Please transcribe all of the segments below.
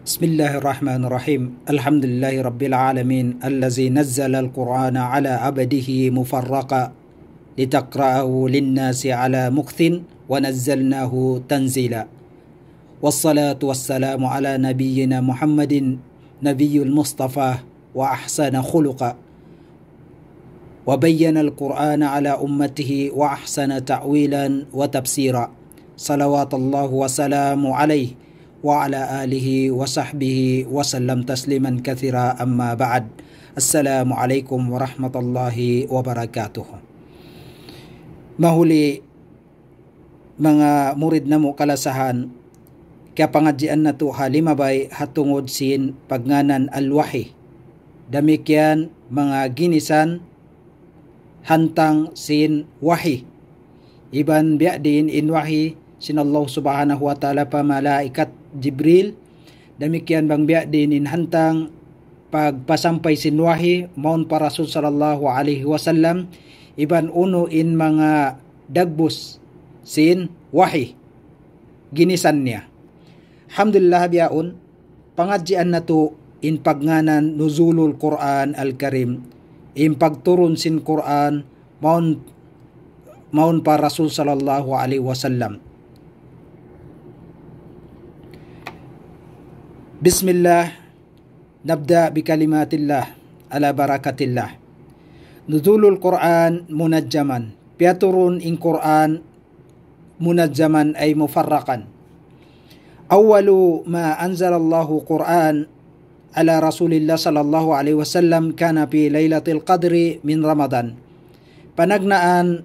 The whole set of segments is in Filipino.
بسم الله الرحمن الرحيم الحمد لله رب العالمين الذي نزل القرآن على عبده مفرقا لتقرأه للناس على مكث ونزلناه تنزيلا والصلاة والسلام على نبينا محمد نبي المصطفى وأحسن خلقا وبين القرآن على أمته وأحسن تأويلا وتفسيرا صلوات الله وسلامه عليه وعلى آله وصحبه وسلم تسليما كثيرا أما بعد السلام عليكم ورحمة الله وبركاته. Mahuli mga murid na mo kalasahan kaya pangadjian na to halimabay hatungod sin pagnganan alwahi. Damikyan mga ginisan hantang sin wahi. Iban biya din in wahi sin Allah subhanahu wa ta'ala pa malaikat Jibril. Demikian bang biya din in hantang pagpasampay sin wahi maun para Rasul sallallahu alaihi wasallam. Iban uno in mga dagbus sin wahi ginisan niya. Alhamdulillah biyaon pangadjian na to in pagnganan nuzulul Quran al-Karim in pagturun sin Quran maun para Rasul sallallahu alaihi wasallam. Bismillah, nabda bikalimatillah ala barakatillah. Nuzulul Quran munajjaman. Piaturun in Quran munajjaman ay mufarraqan. Awalu ma anzalallahu Quran ala Rasulillah sallallahu alaihi wasallam kana fi Lailatul Qadri min Ramadan. Panagnaan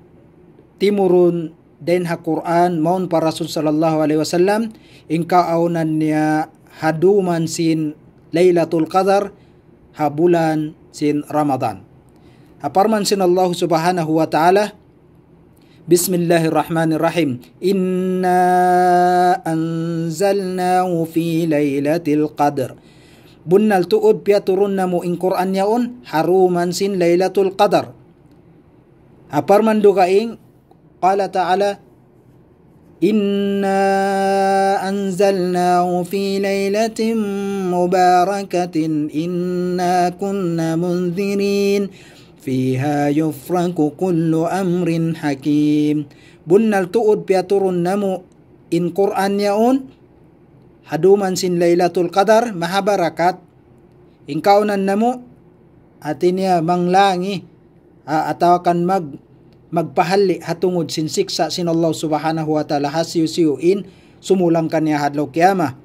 timurun den ha Quran maun para Rasul sallallahu alaihi wasallam in kaaunan niya haduman sin Lailatul Qadar ha bulan sin Ramadan. Aparman sin Allah subhanahu wa ta'ala, Bismillahirrahmanirrahim, Inna anzalnahu fi Lailatul Qadr. Bunnal tuod piaturun na mo in Quran yaon haruman sin Lailatul Qadar. Aparman dugaing qala ta'ala, Inna anzalnahu fi lailatin mubarakatin inna kunna munzirin fiha yufraku kullu amrin hakim. Bunnal tuod piaturun namu in Quran yaon haduman sin Lailatul Qadar mahabarakat in kaunan namu atinya manglangi atawakan magpahali hatungod sin siksa sin Allah subhanahu wa ta'ala hasiu-siuin sumulang kanya hadlaw kiyama.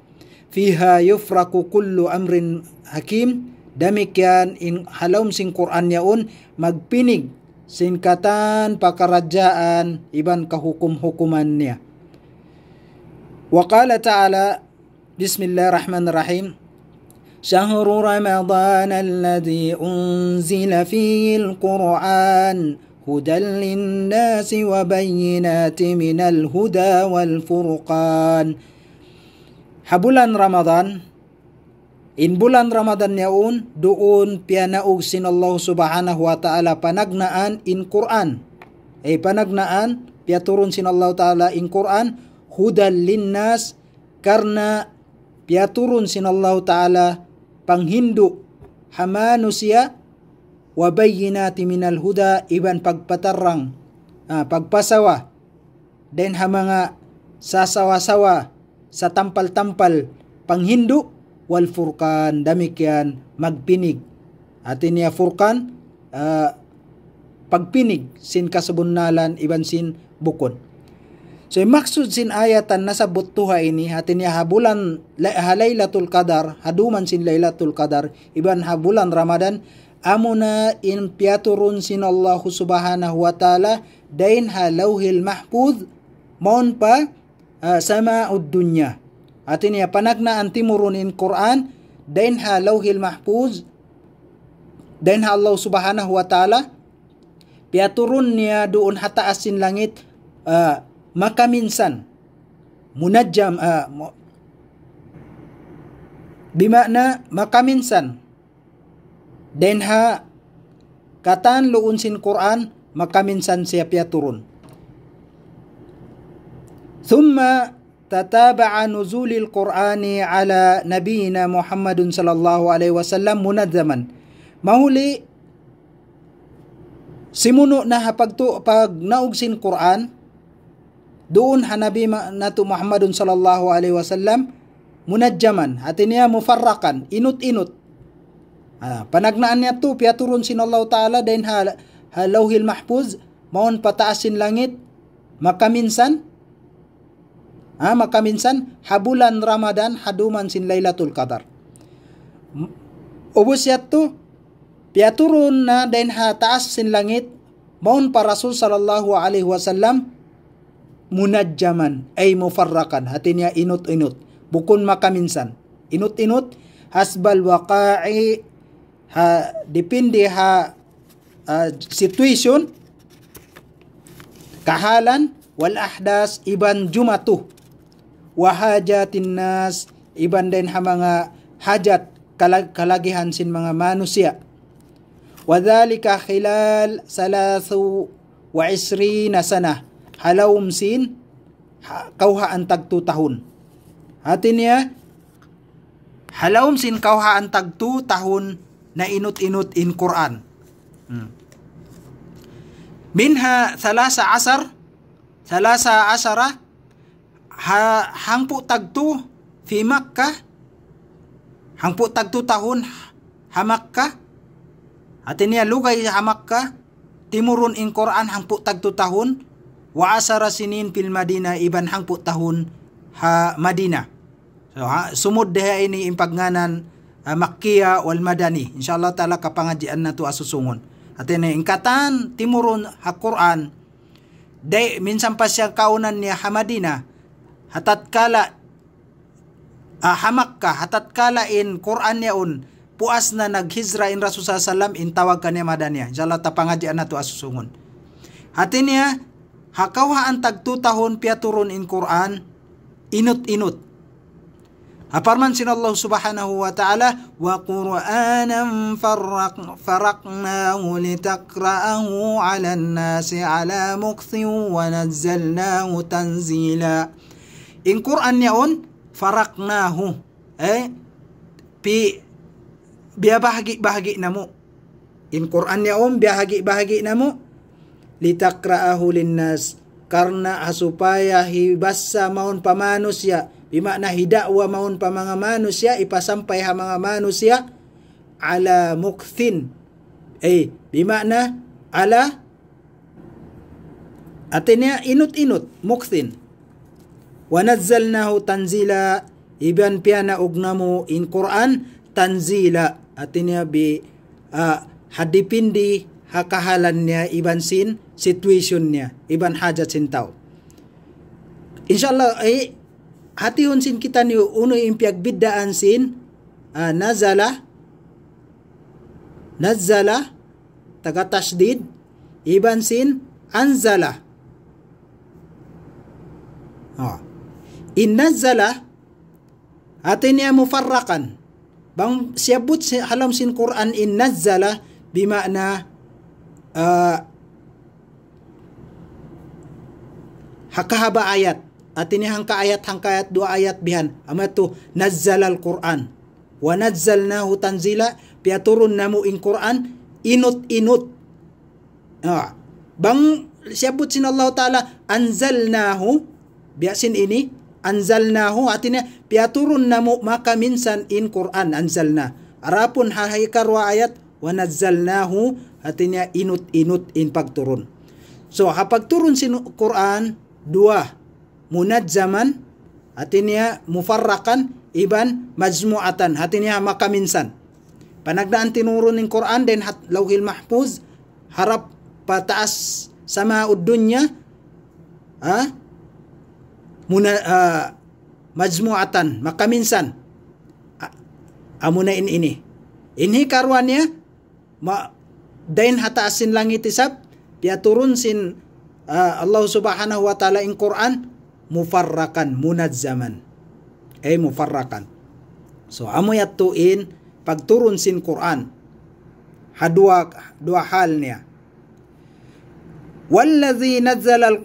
Fiha yufraku kullu amrin hakim. Damikyan in halawm sin Quran yaon magpinig sin katan pakarajaan iban kahukum-hukuman niya. Wa qala ta'ala Bismillahirrahmanirrahim Syahru Ramadan alladhi unzila fihi al-Quran hudan linnasi wa bayyinati minal huda wal furqan. Habulan Ramadan, in bulan Ramadan yaon doon pianaog sin Allah subhanahu wa ta'ala panagnaan in Quran. Panagnaan piaturun sin Allah ta'ala in Quran hudan linnas karna piaturun sin Allah ta'ala panghindu hamanusia wa bayyinati minal huda iban pagpatarang pagpasawa den ha mga sasawa-sawa sa tampal-tampal panghindu wal furqan damikyan magpinig atin niya furqan pagpinig sin kasabunnalan iban sin bukod. So maksud sin ayatan nasa butuha ini atin niya habulan Lailatul Qadar haduman sin Lailatul Qadar iban habulan Ramadan amuna in piaturun sin Allah subhanahu wa ta'ala dain ha lawhil mahfuz maun pa sama'ud dunya. Atin niya panagnaan timurun in Quran dain ha lawhil mahfuz dain ha Allah subhanahu wa ta'ala piaturun niya doon hataas sin langit makaminsan munajjam bimakna makaminsan den ha katan luun sin Quran makaminsan siya piaturun. Thumma tataba'a nuzulil Qur'ani ala nabiyina Muhammadun sallallahu alaihi wasallam munazzaman. Mahuli simuno na pag naugsin Qur'an doon hanabi nato Muhammadun sallallahu alaihi wasallam munajjaman, hati niya mufarrakan, inut-inut. Panagnaan niya to piaturon sin Allah Ta'ala dahin halawhil mahfuz maon pataasin langit makaminsan habulan Ramadan haduman sin Lailatul Qadar. Ubos yat to piaturon na dahin taas sin langit maon pa Rasul sallallahu alaihi wasallam munajjaman ay mufarrakan, hati niya inut-inut bukun makaminsan, inut-inut hasbal waqa'i depende situation kahalan wal ahdas iban jumatuh wa hajatin nas iban din mga hajat kalagihan sin mga manusia wa dhalika khilal 23 sana halawum sin kauhaan tag 2 tahun. Hati niya halawum sin kauhaan tag 2 tahun na inut-inut in Quran. Minha 13 hangpu tagtu fi Makkah, hangpu tagtu tahun ha Makkah. Artinya lugay ha Makkah timurun in Quran hangpu tagtu tahun wa 10 sinin fil Madinah iban hangpu tahun ha Madinah. So sumud deha ini impagnanan Makkiya wal Madani. Insyaallah taala kapangajian nato asusungon. At ingkatan timurun ha Quran day minsan pa siya kaunan niya ha Madina hatat kala ha Makkah hatat kala in Quran niyaon puas na naghijra in Rasul sallallahu alaihi wasallam in tawag kaniya Madaniya. Insyaallah ta pangajian nato asusungon. Hati niya hakawhaan tag 2 tahun piaturun in Quran inut-inut. Aparman sin Allah subhanahu wa ta'ala wa Qur'anan faraqnahu litakra'ahu 'alan nasi 'ala mukthin wa nazzalnahu tanzila. In Quran yaon faraqnahu bahagi namo. In Quran yaon bahagi namo litakra'ahu linnas karena supaya hibasa maun pamanusya bimakna hidakwa maun pa mga manusia ipasampay ha mga manusia ala mukthin bimakna ala atinya inut-inut mukthin wa nazzalnahu tanzila iban piana ugnamo in Quran tanzila atinya bi hadipindi hakahalan niya iban sin situation niya iban hajat sin tao. Insyaallah hatihon sin kita ni uno impiag biddaan sin nazala taga tasdid iban sin anzala. In nazala atin niya mufarrakan bang siyabut halam sin Quran in nazala bimakna hakahaba ayat. Atini hangka ayat 2 ayat bihan amatu nazzalal Quran wa nazzalnahu tanzila piaturun namu in Quran inut-inut. Bang siyabut sin Allah Ta'ala anzalnahu biasin ini anzalnahu artinya piaturun namu maka minsan in Quran anzalna arapun hahai karwa ayat wa nazzalnahu artinya inut-inut in pagturun. So hapagturun sin Quran 2 munajjaman hatinya mufarrakan iban majmu'atan hatinya makaminsan. Panagdaan tinurun ng Quran din lauhil mahfuz harap pataas sama dunya majmu'atan makaminsan amunain ini karwannya dain hataasin langit isab piaturun sin Allah subhanahu wa ta'ala in Quran mufarrakan munazzaman mufarrakan. So amo yatuin pagturun sin Quran dua hal niya. Wallazi nazzala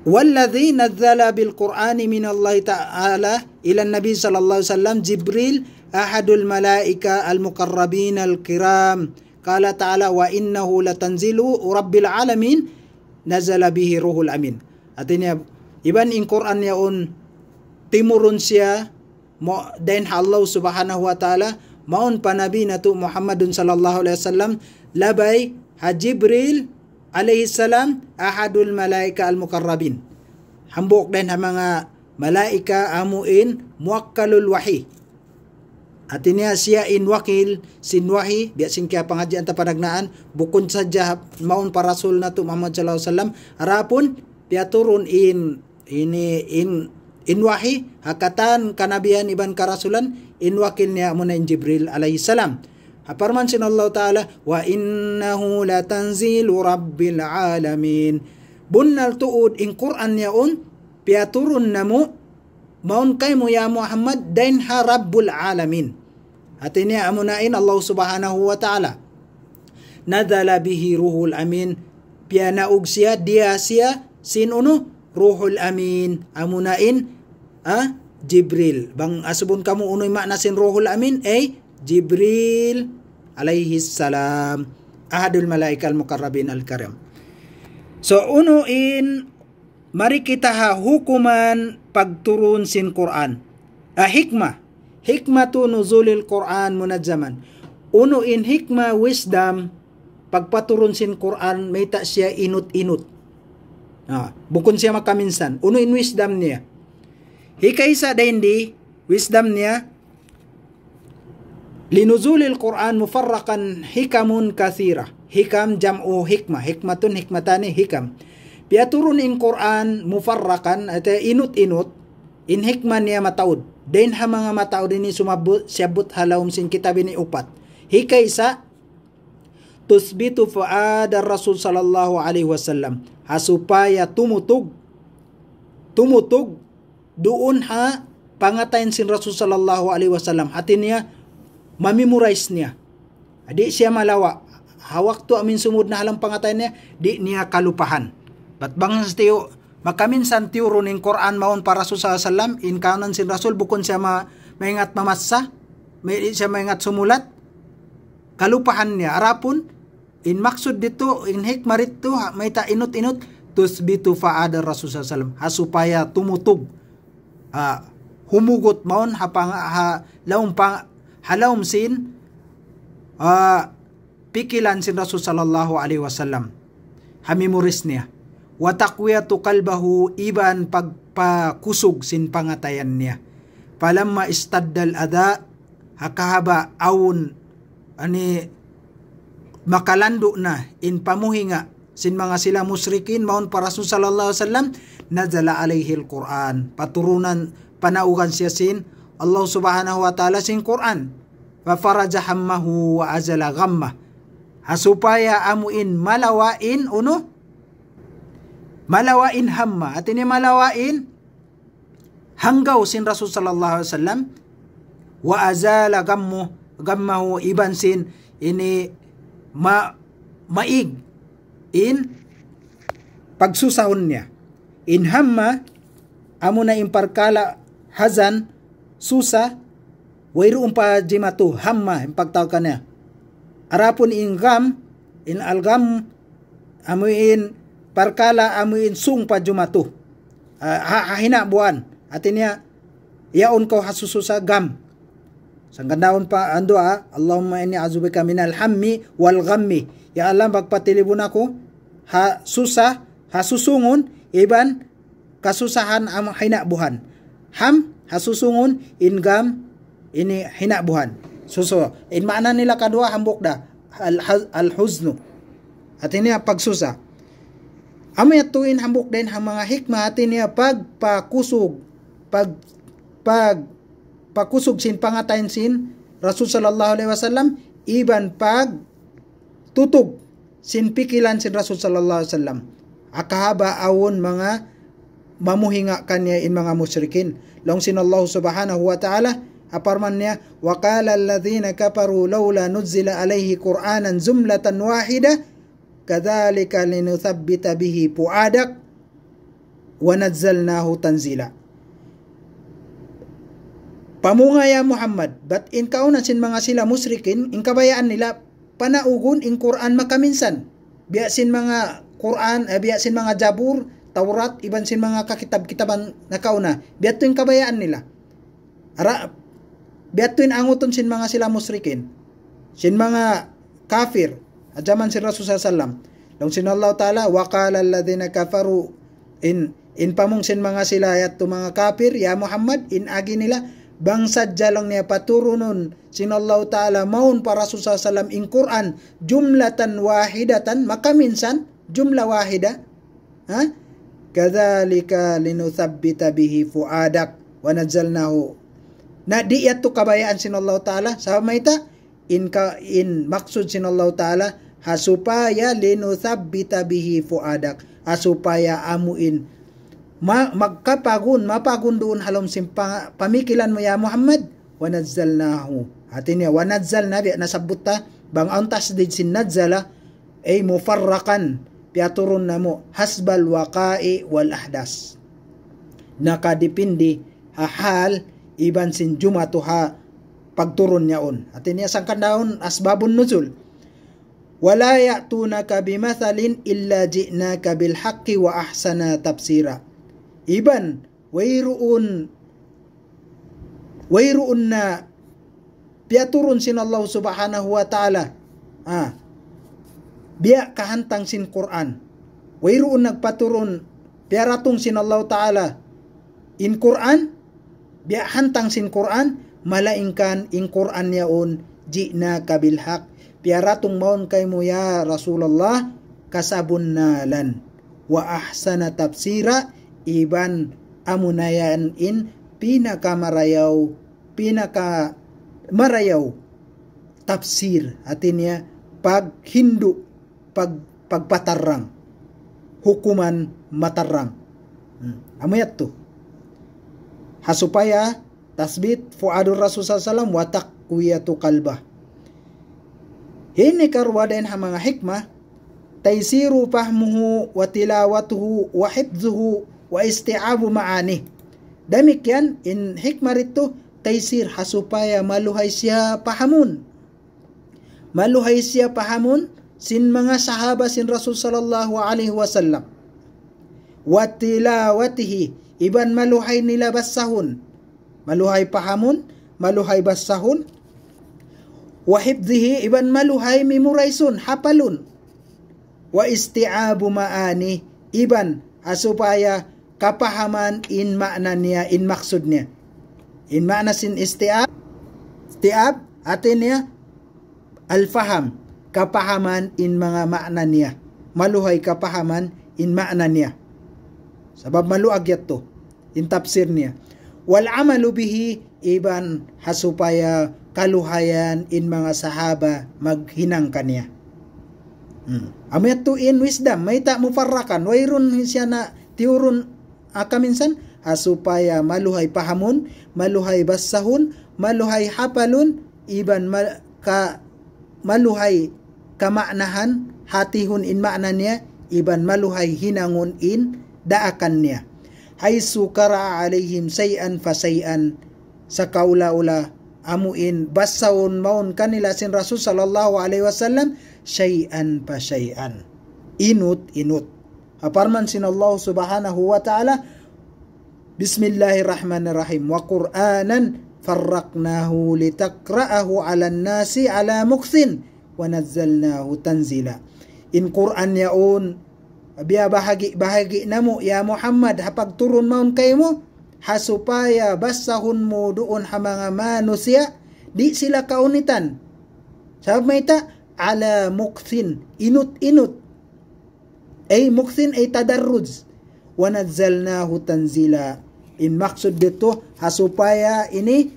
والذي نزل بالقرآن من الله تعالى إلى النبي صلى الله عليه وسلم جبريل أحد الملائكة المقربين الكرام قال تعالى وإنه لتنزيل رب العالمين نزل به روح الأمين. Artinya iban in Quran yaon timurun siya mo den Allah subhanahu wa ta'ala maun panabi natu Muhammadun sallallahu alaihi wasallam labay ha Jibril alaihi salam ahadul malaika al muqarrabin. Hambok din ha mga malaika amuin muwakkalul wahi. Artinya siya in wakil sin wahi biasin kaya pangadyan ta panagnaan bukod sadya maun para rasul natu Muhammad sallallahu alaihi wasallam arapun piaturun in wahi hakatan kanabian iban karasulan in wakil niya muna in Jibril alaihi salam. Aparman sin Allah Ta'ala wa innahu latanzilu rabbil alamin. Bunnal tuud in Quran yaun piaturun namu maun kay mo ya Muhammad dain ha rabbul alamin. Artinya amunain Allah Subhanahu wa Ta'ala nadala bihi ruhul amin pianaug siya dia siya sin uno ruhul amin amunain Jibril bang asubun kamu unoy makna sin ruhul amin Jibril alaihi salam ahadul malaika al muqarrabin al karam. So unuin mari kita ha hukuman pagturun sin Quran. Hikmatu nuzulil Quran munazzaman. Unuin hikmah wisdom pagpaturun sin Quran may ta siya inut-inut. Bukon siya makaminsan. Unuin wisdom niya. Hikaysa daindi wisdom niya linuzulil Quran mufarraqan hikamun kathira. Hikam jam'u hikmah. Hikmatun hikmatani hikam. Piaturun in Quran mufarraqan at inut-inut in hikman niya mataud. Dain ha mga mataud ini sumabot siyabot halawm sin kitab ini upat. Hikaysa tusbitu fu'ada Rasul sallallahu alaihi wasallam. Hasupaya tumutug doon ha pangatayin sin Rasul sallallahu alaihi wasallam. Hati niya mamemorize niya. Di siya malawa. Hawak to amin sumud na halang pangatayin niya, di niya kalupahan. Bat bang tiyo makaminsan tiyo runing Quran maun para Rasul sallallahu alaihi wasallam in kanan sin Rasul bukon siya maingat mamassa, may siya maingat sumulat, kalupahan niya. Arapun in maksud dito in hikmah dito may ta inut-inut tusbitu fa'ada Rasul sallallahu alaihi wasallam hasupaya tumutog humugot maun halawm sin pikilan sin Rasul sallallahu alaihi wasallam hamimuris niya wa taqwiyatu qalbahu iban pagpakusog sin pangatayan niya palamma istaddal ada hakahaba awun ani makalando na in pamuhinga sin mga sila musrikin maun para Rasul sallallahu alaihi wasallam nazala alaihi alquran paturunan panaugan siya sin Allah subhanahu wa ta'ala sin Quran wa faraja hammahu wa azala ghammah hasupaya amuin malawain hamma at ini malawain hanggaw sin Rasul sallallahu alaihi wasallam wa azala gammahu iban sin ini maig in pagsusahon niya in hamma amo na imparkala hazan susa wayroon pa jimatu hamma impagtaw ka niya arapon in gam in algam amuin parkala amuin sung pa jumatu hahina buwan atin niya yaon ko hasususa gam sang gandahon pa ando Allahumma inni a'udzubika minal hammi wal ghammi ya Allah magpatilibon ako hasusungon iban kasusahan am hinabuhan ham hasusungon in gam ini hinabuhan suso in maana nila kadua hambok da al-huznu at ini pagsusa amay tuin hambok din ang mga hikmah at ini pagpakusog pakusog sin pangatayin sin Rasul sallallahu alaihi wasallam iban pag tutug sin pikilan sin Rasul sallallahu alaihi wasallam akahaba awon mga mamuhinga kanya in mga musyrikin long sin Allah subhanahu wa ta'ala aparman niya wa qala alladhina kafaru laula nuzila alayhi qur'anan jumlatan wahida kadzalika linuthabbita bihi fuadak wa nazzalnahu tanzila. Pamunga ya Muhammad, bat in kauna sin mga sila musrikin, in kabayaan nila, panaugon in Quran makaminsan. Biya sin mga Quran, biya sin mga Jabur, Taurat, iban sin mga kakitab-kitaban na kauna. Biya to in kabayaan nila. Biya to in anguton sin mga sila musrikin. Sin mga kafir, adyaman si Rasul sallam. Long sin Allah Ta'ala, wa qala alladhina kafaru, in pamong sin mga sila ayat to mga kafir, ya Muhammad, in agi nila, bangsad jalang niya paturunon sinallahu ta'ala maun para Rasul sallam in Quran jumlatan wahidatan, maka minsan jumlah wahida, kadzalika linuthabbita bihi fuadak wa nazzalnahu, na di yato kabayaan sinallahu ta'ala sa mayta in maksud sinallahu ta'ala hasupaya linuthabbita bihi fuadak, hasupaya amuin mapagun doon halom pamikilan mo ya Muhammad, wa nazzalnahu. Atin niya, wa nazzalna, nasabot ta, bang antas din sin nazzala, ay mufarrakan, piaturon na mo, hasbal waqa'i wal ahdas. Nakadipindi, hahal, iban sin jumatuha, pagturon niyaon. Atin niya, sangkan daon, asbabun nuzul. Wala ya'tunaka bimathalin illa ji'naka bilhaqqi wa ahsana tafsira. Iban wayruun na piaturun sin Allah subhanahu wa ta'ala, biya kahantang sin Quran, wayruun nagpaturun piaratong sin Allah ta'ala in Quran, biya hantang sin Quran, malaingkan in Quran yaon ji'na kabil haq, piaratong maun kay mo ya Rasulullah kasabunnalan wa ahsana tafsira, iban amunayan in pinakamarayaw tafsir, atin niya paghindu, pagpatarang, hukuman matarang. Amayat to hasupaya tasbit fuadur Rasul sallam wa taqwiyatu qalbah. Hini karwadain ha mga hikmah, taysiru fahmuhu wa tilawatuhu wa hifdzuhu wa isti'abu ma'ani. Demikian in hikmah rito taysir, hasupaya maluhay siya pahamun. Maluhay siya pahamun sin mga sahaba sin Rasul sallallahu alaihi wasallam. Wa tilawatihi, iban maluhay nila basahun. Maluhay pahamun, maluhay basahun. Wa hifdhihi, iban maluhay memoraisun, hapalun. Wa isti'abu ma'ani, iban hasupaya kapahaman in makna niya, in maksud niya. In makna sin isti'ab, atin niya al-faham, kapahaman in mga makna niya. Maluhay kapahaman in makna niya. Sabab maluag yato in tafsir niya. Wal amalu bihi, iban hasupaya kaluhayan in mga sahaba maghinang kaniya. Amayat to in wisdom, may ta mufarrakan, wayrun siya na tiurun akaminsan, hasupaya maluhay pahamun, maluhay basahun, maluhay hapalun, iban maluhay kamaknahan, hatihun in makna niya, iban maluhay hinangon in daakan niya. Haysu kara alayhim sayan fasayan, sa kaula-ula amuin basahun maun kanila sin Rasul sallallahu alaihi wasallam, sayan pa sayan, inut. Aparman sin Allah subhanahu wa ta'ala, Bismillahirrahmanirrahim, wa Qur'anan farraqnahu litakra'ahu 'alan nasi 'ala mukthin wa nazzalnahu tanzila. In Qur'an yaon biya bahagi namo ya Muhammad, hapagturon maun kay mo, hasupaya basahun mo doon ha mga manusia, di sila kaunitan. Sabab may ta, 'ala mukthin, inut. Ay mukthin ay tadarruj, wa nazzalnahu tanzila. In maksud dito hasupaya ini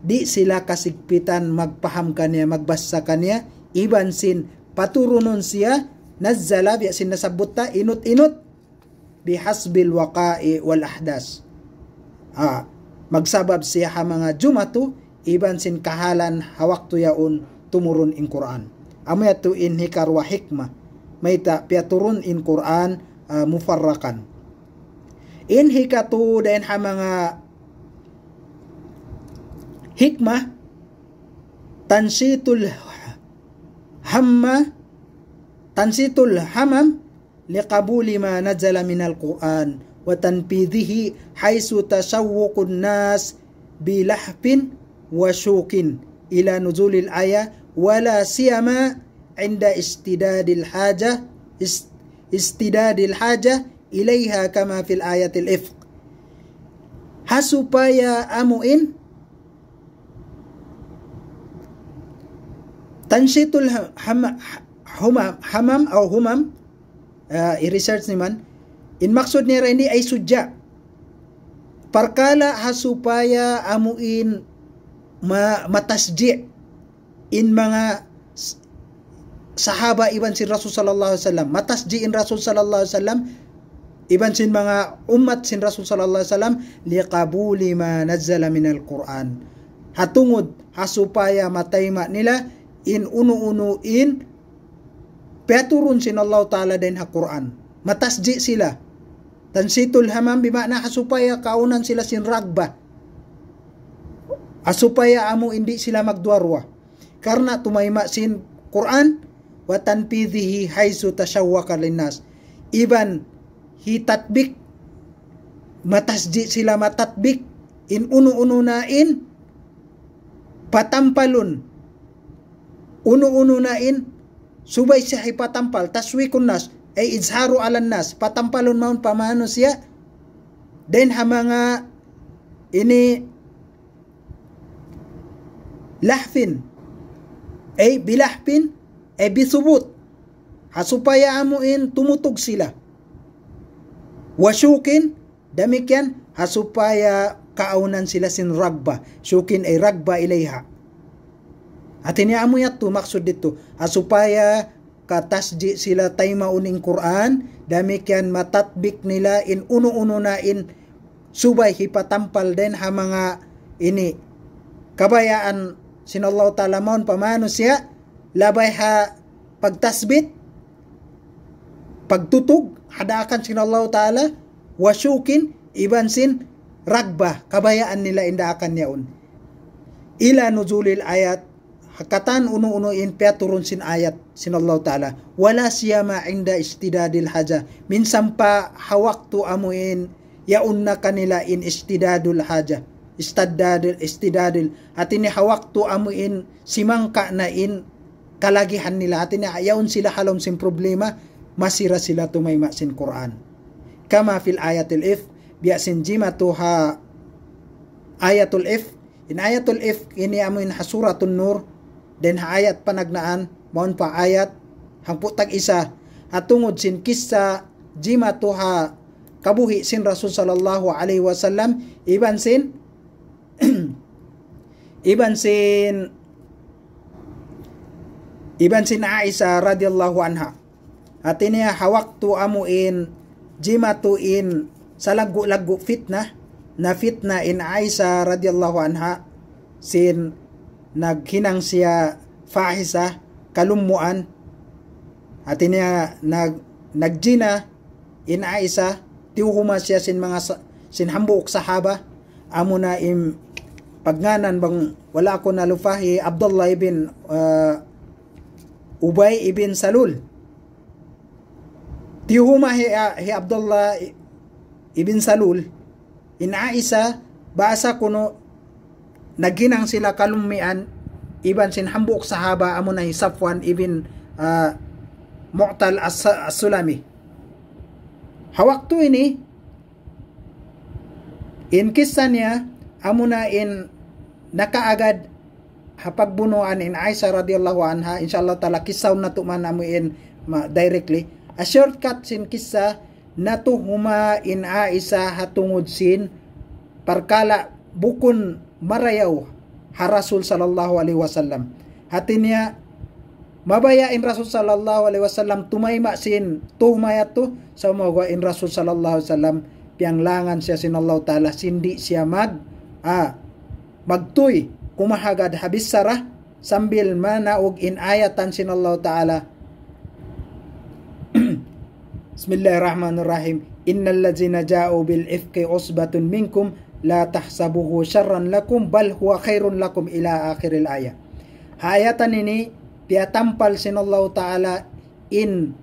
di sila kasigpitan magpaham kaniya, magbasa kaniya, iban sin paturunon siya, nazzala biya sin nasabutta, inut bihasbil waqa'i wal ahdas. Magsabab siya ha mga jumatu, iban sin kahalan hawakto yaon tumurun in Quran. Amaya to in hikar wa hikmah, may ta piaturun in Quran mufarrakan. In hikatu den ha mga hikmah tansitul hamam liqabuli ma nazala minal Qur'an wa tanpidhihi haisu tasawwuqun nas bilahfin wa syukin ila nuzulil ayah wala siyama inda istidadil haja ilaiha kama fil ayatil ifq. Hasupaya amuin tansitul hamam o humam, i-research naman, in maksud ni ini ay sudya. Perkala hasupaya amuin matasji in mga sahaba iban si Rasul sallallahu alaihi wasallam, matasji in Rasul sallallahu alaihi wasallam iban sin mga umat sin Rasul sallallahu alaihi wasallam liqabuli ma nazzala minal Qur'an. Hatungod hasupaya matayma nila in unu-unuin peturun sin Allah Ta'ala din ha Quran. Matasji sila. Tansitul hamam bimakna hasupaya kaunan sila sin ragba. Asupaya amo hindi sila magduarwa. Karena tumayma sin Quran wa tanpidhihi haisu tashawwaka linnas. Iban hitatbik matasji sila matatbik in unu-ununain patampalun unu-ununain subay siya ipatampal taswikun nas ay izharu alan nas patampalun maun pamano siya then ha mga ini lahfin ay bilahpin ay bisubut hasupaya amuin tumutog sila wasyukin damikyan hasupaya kaunan sila sin ragba syukin ay ragba ilayha. At iniamo yato maksud dito asupaya katasji sila tay mauning Quran damikyan matatbik nila in uno-uno na in subay hipatampal din ha mga ini kabayaan sinallahu ta'ala maun pamano siya labay ha pagtasbit pagtutug hadakan sinallahu ta'ala wasyukin iban sin ragba kabayaan nila indaakan yaon ila nuzulil ayat hakatan uno-unuin peturun sin ayat sinallahu ta'ala wala siyama inda istidadil haja minsan pa hawaktu amuin yaun na kanila in istidadul haja istidadil atini hawaktu amuin simangka na in kalagihan nila atini yaun sila halom sin problema masira sila tumayma sin Quran kama fil ayatil if biasin jimatuha ayatul if in ayatul if ini amuin hasuratun nur den ayat panagnaan maun pa ayat hangputag isa hatungod sin kissa jimatuha kabuhi sin Rasul sallallahu alaihi wasallam iban sin Aisha radhiyallahu anha atiniya hawaktu amuin jimatuin sa lagu-lagu fitna in Aisha radhiyallahu anha sin naghinang siya fahisa kalumuan at niya nagjina in Aisha tiuhuma siya sin mga sin hambuk sahaba amo na im pagnganan bang wala ko nalufahi Abdullah ibn Ubay ibn Salul tiuhuma hi Abdullah ibn Salul in Aisha basa kuno naghinang sila kalumian iban sin hambuk sahaba amo na Safwan ibn Mu'tal as-Sulami hawaktu ini in kissa niya amo na in nakaagad hapagbunuan in Aisha radhiyallahu anha inshallah ta'ala kissaw na tuman amo in directly a shortcut sin kissa natuhuma in Aisha hatungod sin parkala bukon marayaw ha Rasul sallallahu alaihi wasallam hati niya mabayain Rasul sallallahu alaihi wasallam tumayma sin tumayat to sa magawain Rasul sallallahu alaihi wasallam pianglangan siya sin Allah ta'ala sindi siya magtuy kumahagad habis sarah sambil manaog in ayatan sin Allah ta'ala Bismillahirrahmanirrahim innal ladzina ja'u bil ifki usbatun minkum la tahsabuhu syarran lakum bal huwa khairun lakum ila akhiril ayat. Hayatan ini piatampal sinallahu ta'ala in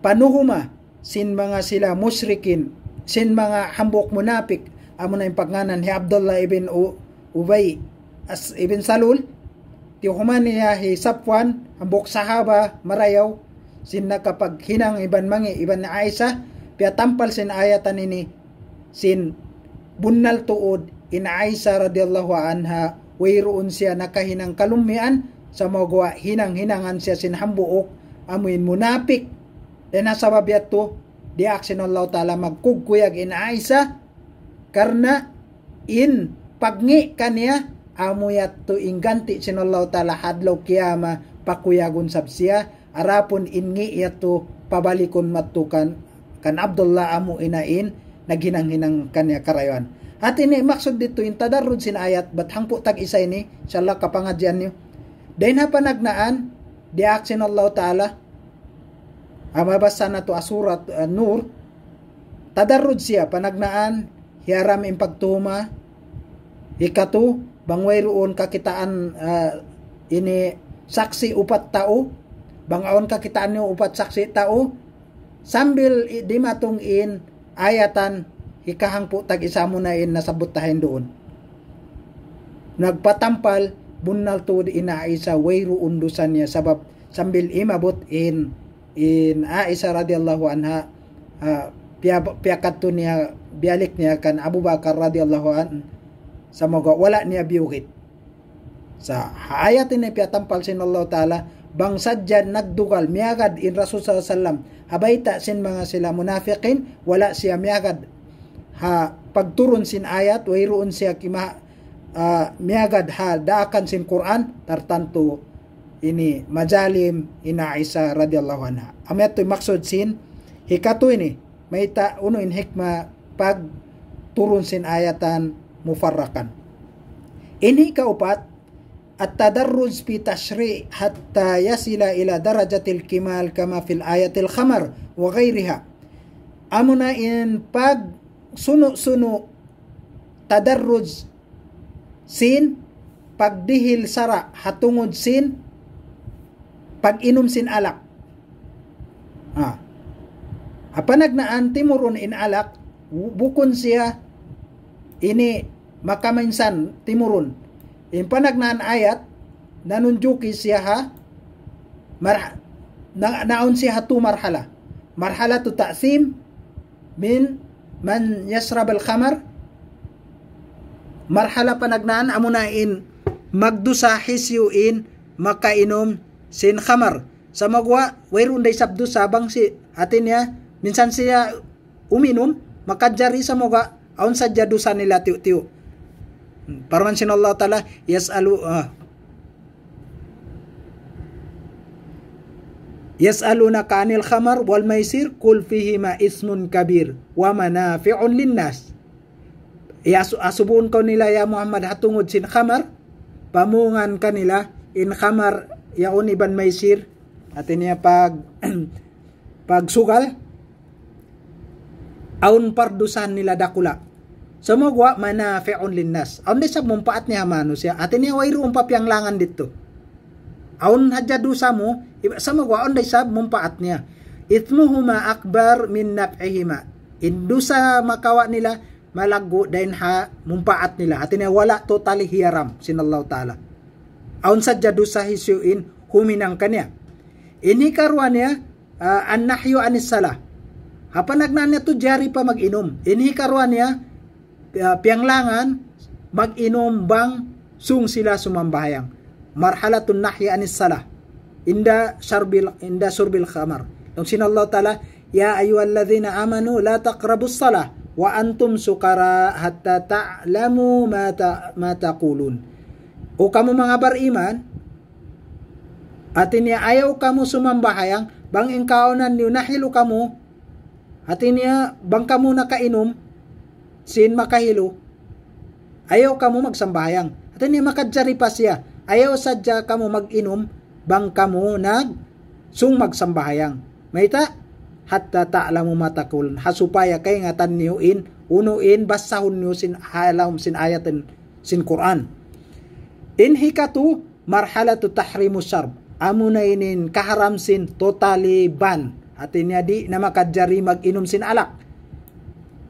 panuhuma sin mga sila musyrikin, sin mga hambok munapik, amo na yung pagnganan ni Abdullah ibn Ubay ibn Salul, tihuman niya hi Safwan, hambok sahaba, marayaw, sin nakapaghinang iban na Aisha, piatampal sin ayatan ini, sin bunnal tuod, in Aisha radiyallahu anha, wayroon siya nakahinang kalumian, sa mga hinang-hinangan siya sin hambuok, amuin munapik, dan nasa babiat to, diak sinallahu ta'ala magkugkuyag in Aisha, karena in pagni kaniya, amuyat to ingganti sinallahu ta'ala hadlaw kiyama, pakuyagun sabsiya, arapon ingi yato pabalikon matukan, kan Abdullah amu inain, naghinang-hinang kanya karayuan. At ini maksud dito yung tadarrud sin ayat, bat hangpo tag isa ini, inshallah kapangadyan niyo. Dahil na panagnaan, diak sinallahu ta'ala, amabasa na to asurat Nur, tadarrud siya, panagnaan, hiaram impagtuma, ikatu, bangwayroon kakitaan ini saksi upat tao, bangaon kakitaan niyo upat saksi tao, sambil di matungin ayatan, ikahang po tag isa mo na nasabot tahin doon. Nagpatampal, bunnal tuod ina Aisha, wayroon dusan niya, sabab sambil imabot in Aisha radiyallahu anha, piyakat to niya, bialik niya kan Abu Bakar radiyallahu anha, sa mga wala niya biyukit. Sa ayat ini piyatampal sinallahu ta'ala, bang sadyan nagdugal, miyagad in Rasul sallallahu alaihi wasallam, habayta sin mga sila munafiqin, wala siya miyagad, pagturun sin ayat, wayroon siya miyagad daakan sin Quran, tartanto ini majalim ina Aisha radiyallahu anha. Amet to maksud sin hikato ini mayta uno in hikma pag turun sin ayatan mufarrakan. Ini kaupat at-tadarruj fi tashri' hatta yasila ila darajatil kimal kama fil ayatil khamar wa ghairiha. Amuna in pag suno tadarruj sin pagdihil sara hatungod sin pag-inom sin alak. Apanagnaan timurun in alak, bukon siya ini makaminsan timurun. In panagnaan ayat, nanunjuki siya naon siya tu marhala. Marhala tu ta'sim min man yasrab al-khamar. Marhala panagnaan amunain magdusa hisyuin makainom sin khamar. Sa magwa wayroon day sabdo sabang si atin niya minsan siya uminom makadjari sa mga aun sadya dusa nila tiu-tiu. Parman sinallahu ta'ala yas'alunaka 'anil khamar wal maisir qul fihima ismun kabir wa manafi'un linnas. Asubun ko nila ya Muhammad hatungod sin khamar, pamungan kanila in khamar yaon iban maisir, atin niya pagsugal aun pardusan nila dakula. So magwa manafi'un linnas. Aun di sa mumpaat niya mano siya, atin niya wayroon papyanglangan dito. Aun hadya dusa mo, sa magwa aun di sa mumpaat niya. Ithmuhuma akbar min naf'ihima. Indusa makawa nila malago dahin mumpaat nila. Atin niya wala totally hiyaram sinallahu ta'ala. Aun sadya dusa hisyuin huminang kanya. Ini karuan niya an-nahyu anis salah. Hapanagnan niya to jari pa mag-inom. Ini karuan niya piyanglangan mag-inom bang sung sila sumambahayang. Marhalatun nahyi anis salah. Inda surbil khamar. Yung sinallahu ta'ala, ya ayyuhalladzina amanu la taqrabus salah wa antum sukara hatta ta'lamu ma taqulun. O kamu mga bariman, atin niya ayaw kamu sumambahayang, bang ingkaonan niyo nahilo kamu, atin niya bang kamu nakainom, sin makahilo, ayaw kamu magsambahayang. Atin niya makadjari pa siya, ayaw sadya kamu mag-inom, bang kamu sung magsambahayang. Mayta? hatta ta'lamu ma taqulun. Hasupaya kay ngatan niyo unuin basahun niyo sin halam sin ayatin sin Quran. Hikatu marhalatu tahrimu syarb. Amunainin kaharam sin totally ban. Artinya di na makajari mag-inom sin alak.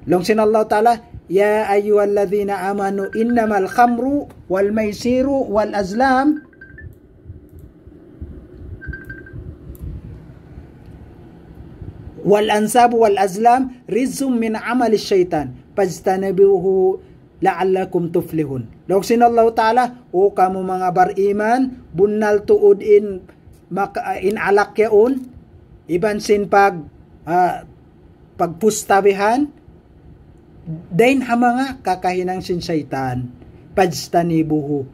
Long sin Allah Ta'ala, ya ayyuhalladzina amanu innamal khamru wal maisiru wal azlam wal ansabu wal azlam rizum min amali syaitan fajtanibuhu la'allakum tuflihun. Long sin Allah Ta'ala, o kamu mga bariman, bunnal tuod in alak yaon, iban sin pagpustabihan, dain hamanga kakahinang sin syaitan, pajtanibuhu,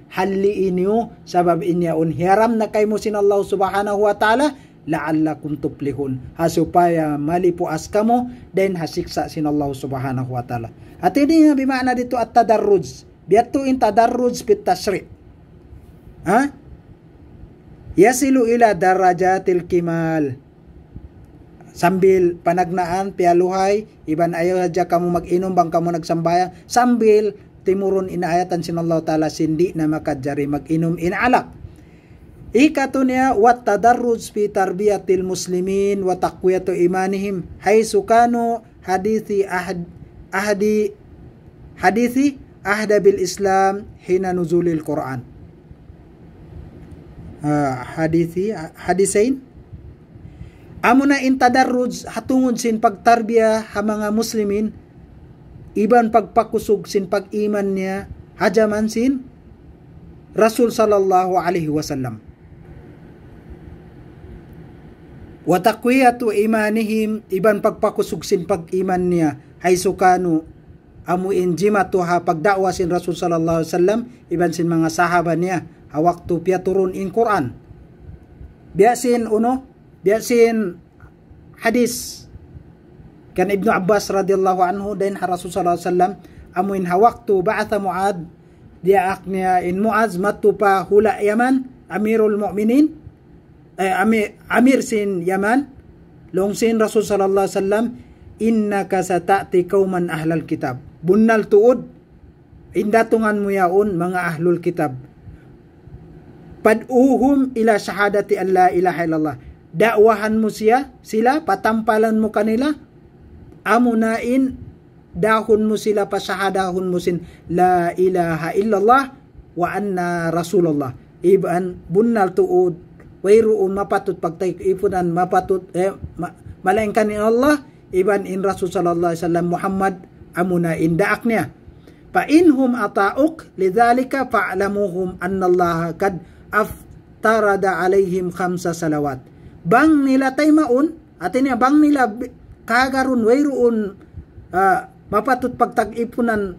haliin niyo, sabab inyaon, hiram na kay mo sin Allah Subhanahu wa Ta'ala, la'allakum tuflihun. Hasupaya malipuas kamo, dain hasiksa sin Allah Subhanahu wa Ta'ala. At ini nga bimana dito at tadarruj. Biyato in tadarruj bit tashri'. Yasilu ila darajatil kimal. Sambil panagnaan, pialuhay, iban ayaw hadya kamu mag-inom bang kamu nagsambayang, sambil timurun inaayatan sin Allah Ta'ala sindi na makadjari mag-inom inalak. Ikato niya, wat tadarruj fi tarbiyatil muslimin wa taqwiyatu imanihim haysu kanu hadithi ahda bil Islam hina nuzulil Quran. Hadisain amuna in tadarruj hatungod sin pagtarbiya ha mga muslimin, iban pagpakusog sin pag-iman niya hajaman sin Rasul sallallahu alaihi wasallam. Wa taqwiyatu imanihim, iban pagpakusog sin pag-iman niya haysu kanu amu injimatu ha pagdakwa sin Rasul sallallahu alaihi wasallam, iban sin mga sahaba niya ha waktu piaturun in Quran. Biasin hadis kan Ibnu Abbas radhiyallahu anhu dan Rasul sallallahu alaihi wasallam amuin ha waktu ba'atha Muad dia aknya in Muaz matu pa hula Yaman amirul mu'minin amir sin Yaman long sin Rasul sallallahu alaihi wasallam innaka sata'ti qauman ahlal kitab bunnal tuud indatungan mo yaon mga ahlul kitab pad'uhum ila syahadati an la ilaha illallah, dakwahan mo sila, patampalan mo kanila, amunain, dahon mo sila, pasyahadahon mo sin la ilaha illallah wa anna rasulullah. Iban bunnal tuod, wayroon mapatut pagtaipunan, mapatut malaingkan ni Allah, iban in Rasul sallallahu alaihi wasallam Muhammad amunain daak niya. Fa inhum ata'uk lidhalika fa'lamuhum anna Allah kad aftarada alaihim khamsa salawat. Bang nila taymaon, atin niya bang nila kagarun wayroon mapatut pagtag-ipunan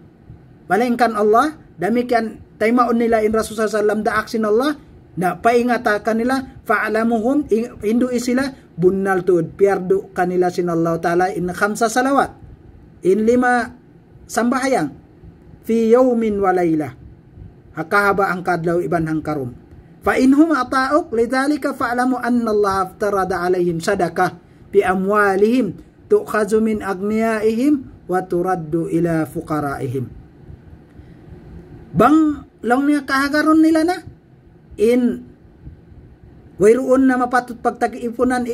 malaingkan Allah, damikian taymaon nila in Rasul sallallahu alaihi wasallam daaksin Allah, na paingata kanila fa'lamuhum hindu isila bunnal tuod piardu kanila sin Allah Ta'ala in khamsa salawat, in 5 sambahayang fi yawmin wa layla, hakahaba ang kadlaw iban hang karom. Fa inhum ata'uk lidhalika fa'lamu anna Allah aftarada alaihim sadaqah bi amwalihim tu'khazu min agniyaihim wa turaddu ila fuqaraihim. Bang lang niya kahagaron nila na in wayroon na mapatut pagtag-ipunan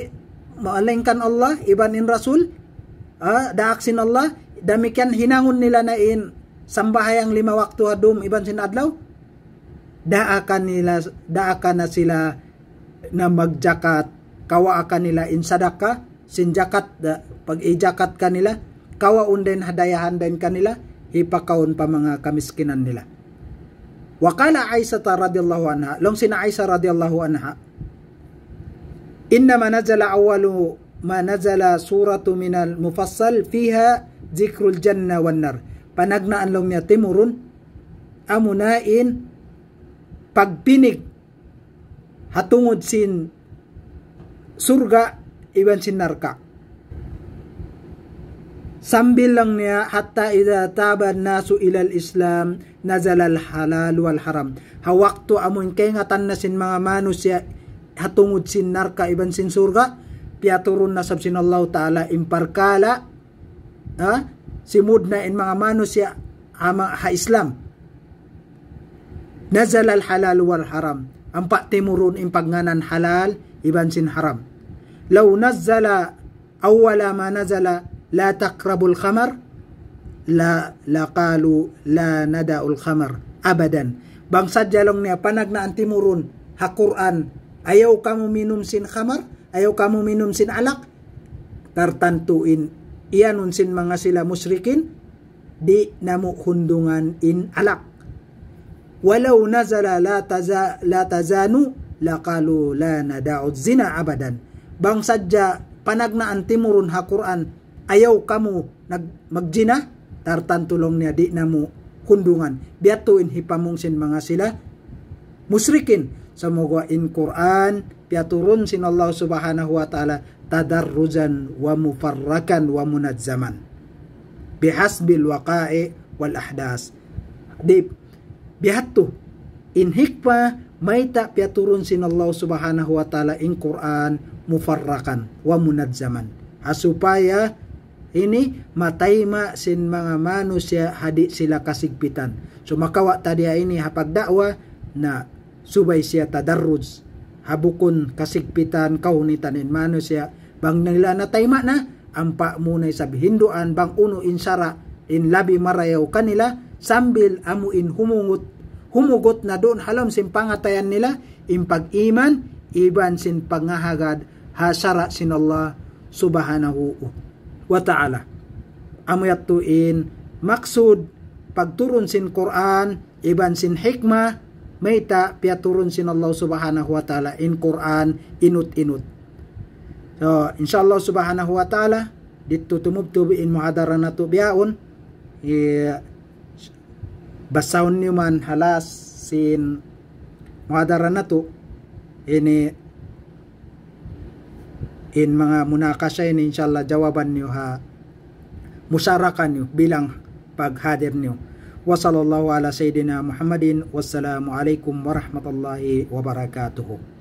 maalingkan Allah iban in Rasul daaksin Allah, damikian hinangon nila na in sambahayang 5 waktu hadum iban sin adlaw, daakan na sila na magjakat, kawaakan nila in sadaka sin jakat, pag ijakat kanila kawaon din hadayahan din kanila, ipakaon pa mga kamiskinan nila. Wakala Aisha radhiyallahu anha, long sina Aisha radhiyallahu anha, innama nazala awalu ma nazala suratu minal mufassal fiha zikrul janna wan nar. Panagnaan long niya timurun amunain pagpinig hatungod sin surga iban sin narka. Sambil lang niya hatta idha taba nasu ilal Islam nazala al halal wal haram. Hawakto amun kay ngatan na sin mga manusya hatungod sin narka iban sin surga, piaturun na sab sinallahu ta'ala imparkala simud na in mga manusia ha Islam. Nazal al halal wal haram, ampa timurun in pagnanan halal iban sin haram. Law nazzala awwala ma nazala la taqrabul khamar la qalu la nada'ul khamar abadan. Bangsa jalong niya panag na antimurun ha Quran, ayaw kamu minum sin khamar, ayaw kamu minum sin alak, tartantuin iyanun sin mga sila musyrikin di namu hundungan in alak. Walau nazala la tazanu la qalu la nada'u zina abadan. Bangsa panag na antimurun ha Quran, ayaw kamu magjina, tartantulong niya di namu hundungan. Biatuin hipamungsin mga sila musyrikin. Semoga in Quran piaturun sin Allah subhanahu wa ta'ala tadarruzan wa mufarrakan wa munazzaman bihasbil waqa'i wal ahdas. Di bihattu in hikmah maita piaturun sin Allah subhanahu wa ta'ala in Quran mufarrakan wa munazzaman, supaya ini matayma sin mga manusia hadi sila kasigpitan. So makawa tadiya ini hapag dakwa na subay siya tadarruz habukon kasigpitan kaunitan in manusia bang nila natayma na ampa munay sabihinduan bang uno insara in labi marayaw kanila sambil amuin humugot na doon halam sin pangatayan nila in pag-iman iban sin pangahagad hasara sin Allah subhanahu wa ta'ala. Amuyatuin maksud pagturun sin Quran iban sin hikmah mayta piaturun sin Allah subhanahu wa ta'ala in Quran inut-inut. So insyaallah subhanahu wa ta'ala dito tumubtubi in muhadara na to biyaon basahon niyo man halas sin muhadara na to ini in mga munakasya ini insyaallah jawaban niyo ha musarakan niyo bilang paghadir niyo. Wa sallallahu ala sayyidina Muhammadin wassalamu alaikum warahmatullahi wabarakatuh.